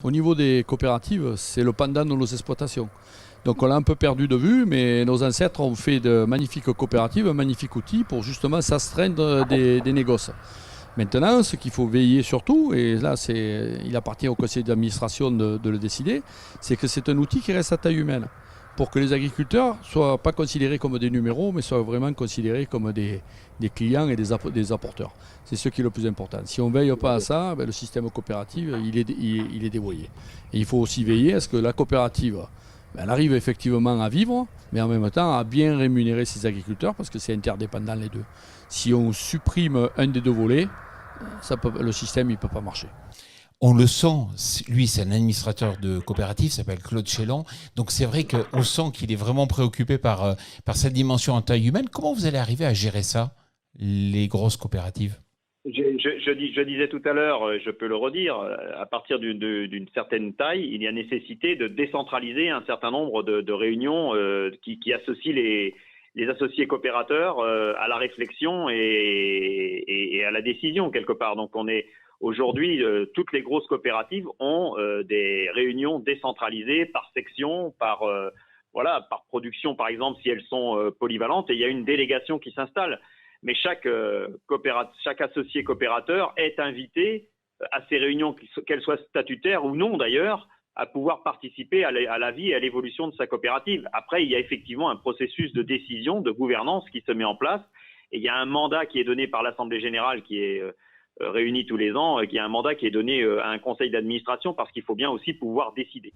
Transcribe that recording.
Au niveau des coopératives, c'est le pendant de nos exploitations. Donc on l'a un peu perdu de vue, mais nos ancêtres ont fait de magnifiques coopératives, un magnifique outil pour justement s'astreindre des négoces. Maintenant, ce qu'il faut veiller surtout, et là il appartient au conseil d'administration de le décider, c'est que c'est un outil qui reste à taille humaine, pour que les agriculteurs ne soient pas considérés comme des numéros, mais soient vraiment considérés comme des clients et des apporteurs. C'est ce qui est le plus important. Si on ne veille pas à ça, le système coopératif, il est dévoyé. Et il faut aussi veiller à ce que la coopérative, elle arrive effectivement à vivre, mais en même temps à bien rémunérer ses agriculteurs, parce que c'est interdépendant les deux. Si on supprime un des deux volets, le système ne peut pas marcher. On le sent, lui c'est un administrateur de coopérative, s'appelle Claude Chélan, donc c'est vrai qu'on sent qu'il est vraiment préoccupé par cette dimension en taille humaine. Comment vous allez arriver à gérer ça, les grosses coopératives ? Je disais tout à l'heure, je peux le redire, à partir d'une certaine taille, il y a nécessité de décentraliser un certain nombre de réunions qui associent les associés coopérateurs à la réflexion et à la décision quelque part. Donc aujourd'hui, toutes les grosses coopératives ont des réunions décentralisées par section, par production par exemple si elles sont polyvalentes, et il y a une délégation qui s'installe. Mais chaque associé coopérateur est invité à ces réunions, qu'elles soient statutaires ou non d'ailleurs, à pouvoir participer à la vie et à l'évolution de sa coopérative. Après, il y a effectivement un processus de décision, de gouvernance qui se met en place, et il y a un mandat qui est donné par l'Assemblée générale qui est réunie tous les ans, qui a un mandat qui est donné à un conseil d'administration, parce qu'il faut bien aussi pouvoir décider.